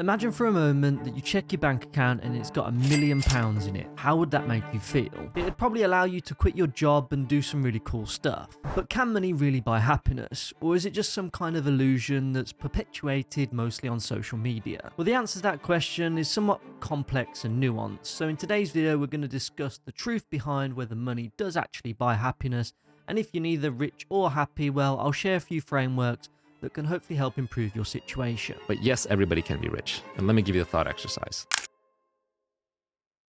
Imagine for a moment that you check your bank account and it's got £1 million in it. How would that make you feel? It'd probably allow you to quit your job and do some really cool stuff. But can money really buy happiness? Or is it just some kind of illusion that's perpetuated mostly on social media? Well, the answer to that question is somewhat complex and nuanced. So in today's video, we're going to discuss the truth behind whether money does actually buy happiness. And if you're neither rich or happy, well, I'll share a few frameworks that can hopefully help improve your situation. But yes, everybody can be rich. And let me give you a thought exercise.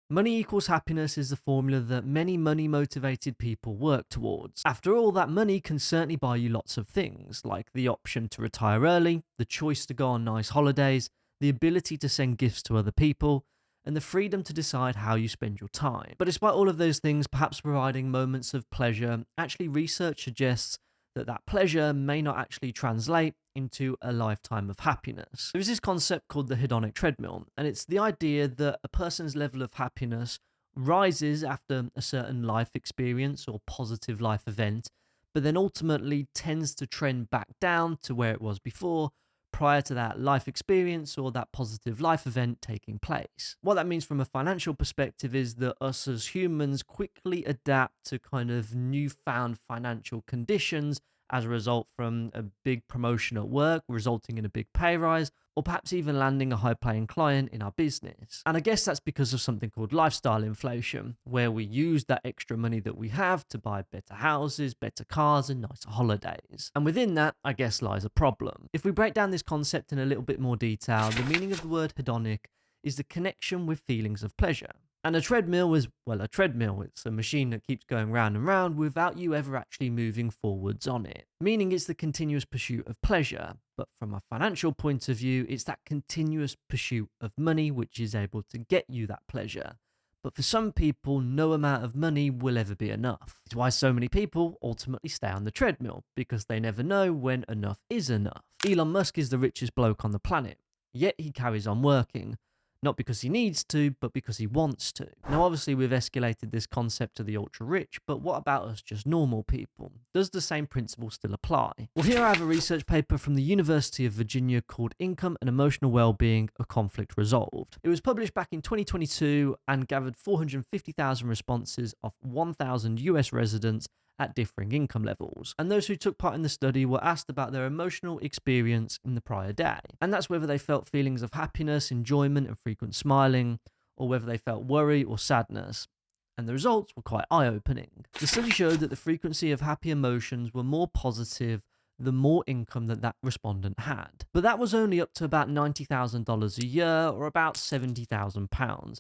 Money equals happiness is the formula that many money-motivated people work towards. After all, that money can certainly buy you lots of things, like the option to retire early, the choice to go on nice holidays, the ability to send gifts to other people, and the freedom to decide how you spend your time. But despite all of those things perhaps providing moments of pleasure, actually research suggests that pleasure may not actually translate into a lifetime of happiness. There's this concept called the hedonic treadmill, and it's the idea that a person's level of happiness rises after a certain life experience or positive life event, but then ultimately tends to trend back down to where it was before, prior to that life experience or that positive life event taking place. What that means from a financial perspective is that us as humans quickly adapt to kind of newfound financial conditions as a result from a big promotion at work, resulting in a big pay rise, or perhaps even landing a high-paying client in our business. And I guess that's because of something called lifestyle inflation, where we use that extra money that we have to buy better houses, better cars, and nicer holidays. And within that, I guess, lies a problem. If we break down this concept in a little bit more detail, the meaning of the word hedonic is the connection with feelings of pleasure. And a treadmill is, well, a treadmill. It's a machine that keeps going round and round without you ever actually moving forwards on it. Meaning it's the continuous pursuit of pleasure. But from a financial point of view, it's that continuous pursuit of money which is able to get you that pleasure. But for some people, no amount of money will ever be enough. It's why so many people ultimately stay on the treadmill, because they never know when enough is enough. Elon Musk is the richest bloke on the planet, yet he carries on working. Not because he needs to, but because he wants to. Now, obviously, we've escalated this concept to the ultra-rich, but what about us just normal people? Does the same principle still apply? Well, here I have a research paper from the University of Virginia called Income and Emotional Wellbeing, A Conflict Resolved. It was published back in 2022 and gathered 450,000 responses of 1,000 US residents at differing income levels. And those who took part in the study were asked about their emotional experience in the prior day. And that's whether they felt feelings of happiness, enjoyment, and frequent smiling, or whether they felt worry or sadness. And the results were quite eye-opening. The study showed that the frequency of happy emotions were more positive the more income that respondent had. But that was only up to about $90,000 a year, or about £70,000.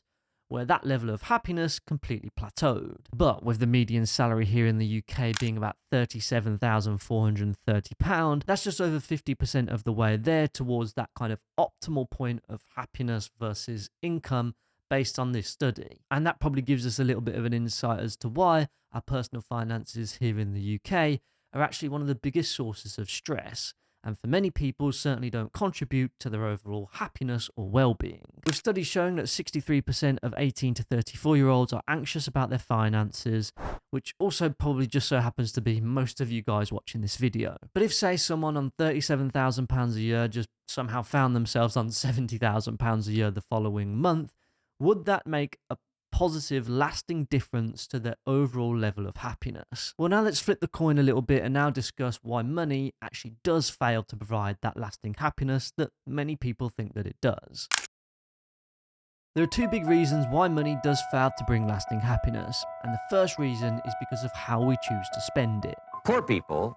Where that level of happiness completely plateaued. But with the median salary here in the UK being about £37,430, that's just over 50% of the way there towards that kind of optimal point of happiness versus income based on this study. And that probably gives us a little bit of an insight as to why our personal finances here in the UK are actually one of the biggest sources of stress, and for many people certainly don't contribute to their overall happiness or well-being. With studies showing that 63% of 18 to 34-year-olds are anxious about their finances, which also probably just so happens to be most of you guys watching this video. But if, say, someone on £37,000 a year just somehow found themselves on £70,000 a year the following month, would that make a positive, lasting difference to their overall level of happiness? Well, now let's flip the coin a little bit and now discuss why money actually does fail to provide that lasting happiness that many people think that it does. There are two big reasons why money does fail to bring lasting happiness, and the first reason is because of how we choose to spend it. Poor people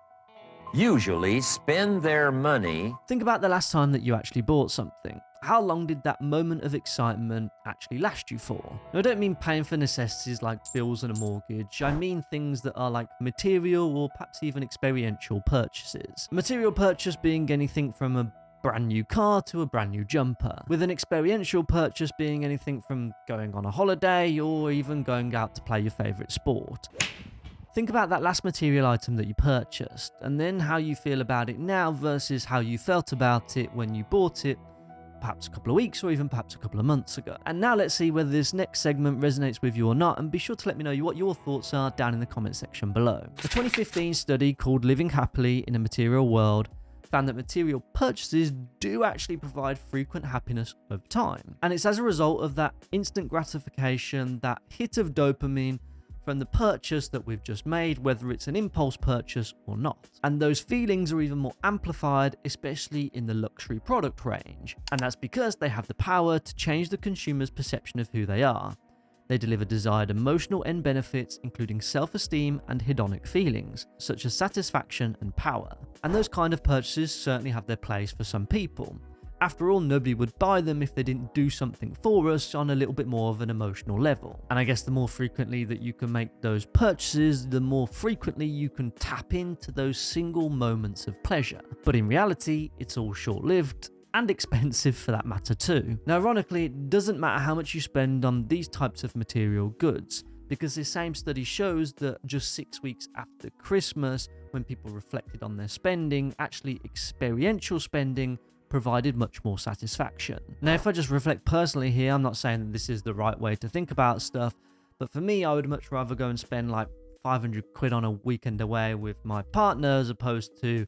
usually spend their money. Think about the last time that you actually bought something. How long did that moment of excitement actually last you for? Now, I don't mean paying for necessities like bills and a mortgage. I mean things that are like material or perhaps even experiential purchases. Material purchase being anything from a brand new car to a brand new jumper, with an experiential purchase being anything from going on a holiday or even going out to play your favorite sport. Think about that last material item that you purchased, and then how you feel about it now versus how you felt about it when you bought it perhaps a couple of weeks or even perhaps a couple of months ago. And now let's see whether this next segment resonates with you or not, and be sure to let me know what your thoughts are down in the comment section below. A 2015 study called Living Happily in a Material World found that material purchases do actually provide frequent happiness over time. And it's as a result of that instant gratification, that hit of dopamine from the purchase that we've just made, whether it's an impulse purchase or not. And those feelings are even more amplified, especially in the luxury product range. And that's because they have the power to change the consumer's perception of who they are. They deliver desired emotional end benefits, including self-esteem and hedonic feelings, such as satisfaction and power. And those kind of purchases certainly have their place for some people. After all, nobody would buy them if they didn't do something for us on a little bit more of an emotional level. And I guess the more frequently that you can make those purchases, the more frequently you can tap into those single moments of pleasure. But in reality, it's all short-lived and expensive for that matter too. Now, ironically, it doesn't matter how much you spend on these types of material goods, because the same study shows that just 6 weeks after Christmas, when people reflected on their spending, actually experiential spending provided much more satisfaction. Now, if I just reflect personally here, I'm not saying that this is the right way to think about stuff, but for me, I would much rather go and spend like 500 quid on a weekend away with my partner as opposed to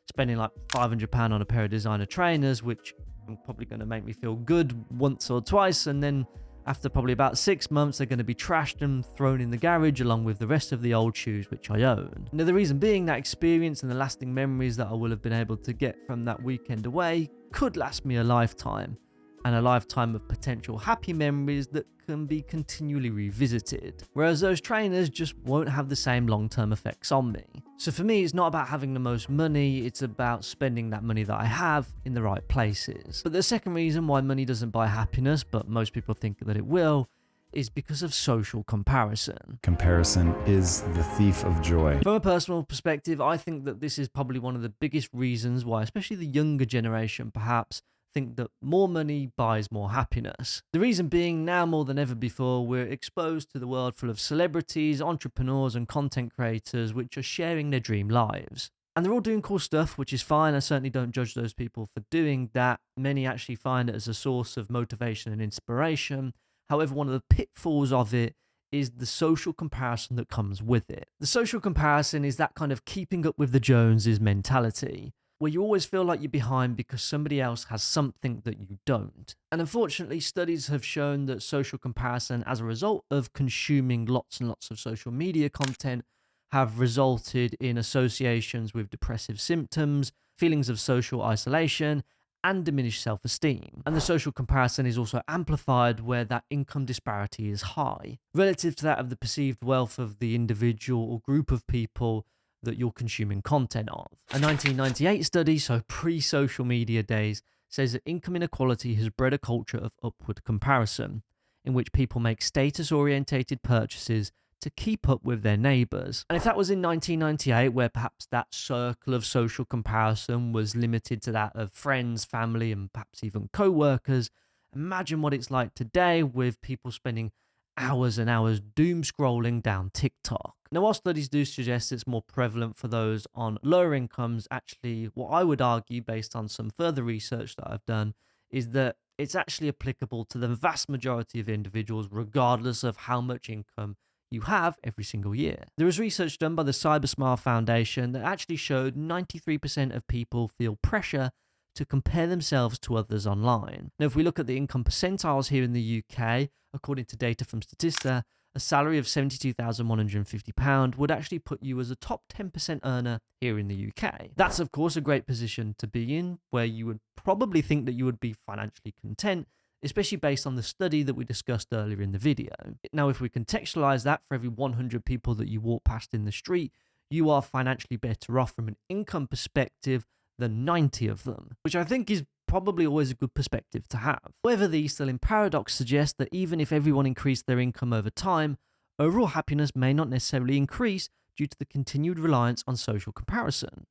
spending like £500 on a pair of designer trainers, which are probably going to make me feel good once or twice, and then after probably about 6 months, they're going to be trashed and thrown in the garage along with the rest of the old shoes which I own. Now, the reason being that experience and the lasting memories that I will have been able to get from that weekend away could last me a lifetime, and a lifetime of potential happy memories that can be continually revisited. Whereas those trainers just won't have the same long-term effects on me. So for me, it's not about having the most money, it's about spending that money that I have in the right places. But the second reason why money doesn't buy happiness, but most people think that it will, is because of social comparison. Comparison is the thief of joy. From a personal perspective, I think that this is probably one of the biggest reasons why, especially the younger generation perhaps, think that more money buys more happiness. The reason being, now more than ever before, we're exposed to the world full of celebrities, entrepreneurs and content creators which are sharing their dream lives. And they're all doing cool stuff, which is fine. I certainly don't judge those people for doing that. Many actually find it as a source of motivation and inspiration. However, one of the pitfalls of it is the social comparison that comes with it. The social comparison is that kind of keeping up with the Joneses mentality, where you always feel like you're behind because somebody else has something that you don't. And unfortunately, studies have shown that social comparison, as a result of consuming lots and lots of social media content, have resulted in associations with depressive symptoms, feelings of social isolation, and diminished self-esteem. And the social comparison is also amplified where that income disparity is high, relative to that of the perceived wealth of the individual or group of people that you're consuming content of. A 1998 study, so pre-social media days, says that income inequality has bred a culture of upward comparison, in which people make status-orientated purchases to keep up with their neighbours. And if that was in 1998, where perhaps that circle of social comparison was limited to that of friends, family, and perhaps even co-workers, imagine what it's like today with people spending hours and hours doom scrolling down TikTok. Now, while studies do suggest it's more prevalent for those on lower incomes, actually, what I would argue, based on some further research that I've done, is that it's actually applicable to the vast majority of individuals, regardless of how much income you have every single year. There was research done by the Cybersmile Foundation that actually showed 93% of people feel pressure to compare themselves to others online. Now, if we look at the income percentiles here in the UK, according to data from Statista, a salary of £72,150 would actually put you as a top 10% earner here in the UK. That's, of course, a great position to be in, where you would probably think that you would be financially content, especially based on the study that we discussed earlier in the video. Now, if we contextualize that, for every 100 people that you walk past in the street, you are financially better off from an income perspective than 90 of them, which I think is probably always a good perspective to have. However, the Easterlin paradox suggests that even if everyone increased their income over time, overall happiness may not necessarily increase due to the continued reliance on social comparison.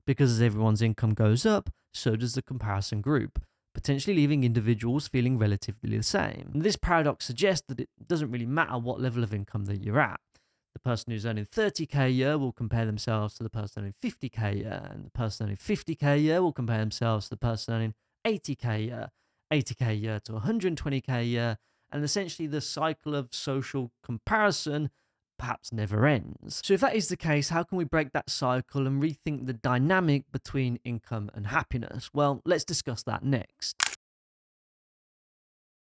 Because as everyone's income goes up, so does the comparison group, potentially leaving individuals feeling relatively the same. And this paradox suggests that it doesn't really matter what level of income that you're at. The person who's earning 30k a year will compare themselves to the person earning 50k a year, and the person earning 50k a year will compare themselves to the person earning 80k a year, 80k a year to 120k a year, and essentially the cycle of social comparison perhaps never ends. So if that is the case, how can we break that cycle and rethink the dynamic between income and happiness? Well, let's discuss that next.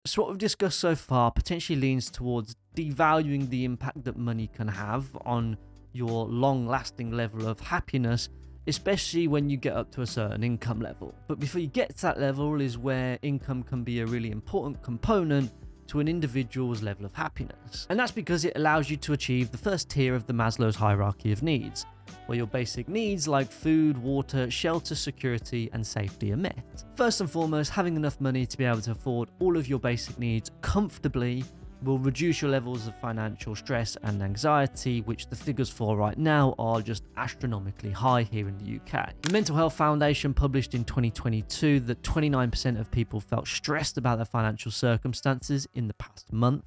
So what we've discussed so far potentially leans towards devaluing the impact that money can have on your long-lasting level of happiness, especially when you get up to a certain income level. But before you get to that level is where income can be a really important component to an individual's level of happiness. And that's because it allows you to achieve the first tier of the Maslow's hierarchy of needs, where your basic needs like food, water, shelter, security, and safety are met. First and foremost, having enough money to be able to afford all of your basic needs comfortably will reduce your levels of financial stress and anxiety, which the figures for right now are just astronomically high here in the UK. The Mental Health Foundation published in 2022 that 29% of people felt stressed about their financial circumstances in the past month,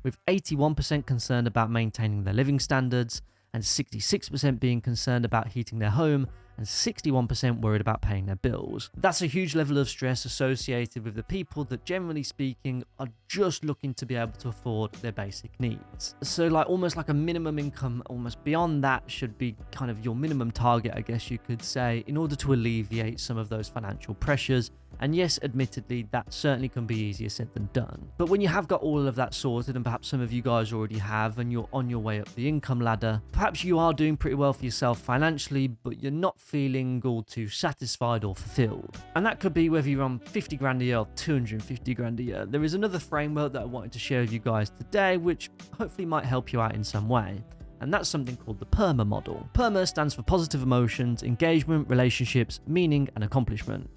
with 81% concerned about maintaining their living standards, and 66% being concerned about heating their home, and 61% worried about paying their bills. That's a huge level of stress associated with the people that, generally speaking, are just looking to be able to afford their basic needs. So almost like a minimum income, almost beyond that, should be kind of your minimum target, I guess you could say, in order to alleviate some of those financial pressures. And yes, admittedly, that certainly can be easier said than done. But when you have got all of that sorted, and perhaps some of you guys already have, and you're on your way up the income ladder, perhaps you are doing pretty well for yourself financially, but you're not feeling all too satisfied or fulfilled. And that could be whether you're on 50 grand a year or 250 grand a year. There is another framework that I wanted to share with you guys today, which hopefully might help you out in some way. And that's something called the PERMA model. PERMA stands for positive emotions, engagement, relationships, meaning, and accomplishment.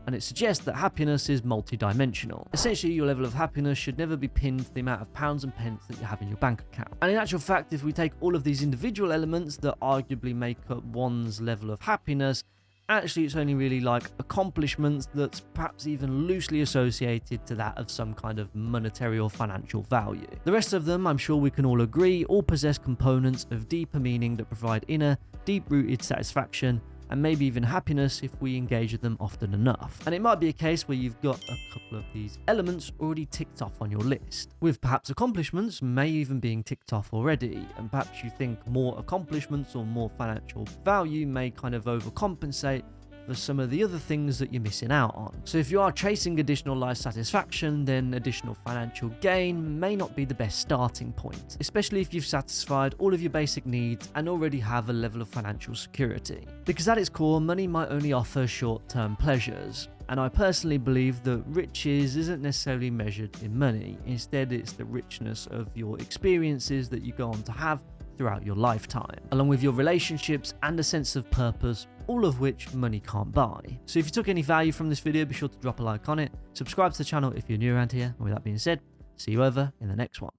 And it suggests that happiness is multidimensional. Essentially, your level of happiness should never be pinned to the amount of pounds and pence that you have in your bank account. And in actual fact, if we take all of these individual elements that arguably make up one's level of happiness, actually it's only really like accomplishments that's perhaps even loosely associated to that of some kind of monetary or financial value. The rest of them, I'm sure we can all agree, all possess components of deeper meaning that provide inner, deep-rooted satisfaction, and maybe even happiness if we engage with them often enough. And it might be a case where you've got a couple of these elements already ticked off on your list, with perhaps accomplishments may even being ticked off already, and perhaps you think more accomplishments or more financial value may kind of overcompensate for some of the other things that you're missing out on. So if you are chasing additional life satisfaction, then additional financial gain may not be the best starting point, especially if you've satisfied all of your basic needs and already have a level of financial security. Because at its core, money might only offer short-term pleasures. And I personally believe that riches isn't necessarily measured in money. Instead, it's the richness of your experiences that you go on to have throughout your lifetime, along with your relationships and a sense of purpose, all of which money can't buy. So if you took any value from this video, be sure to drop a like on it, subscribe to the channel if you're new around here, and with that being said, see you over in the next one.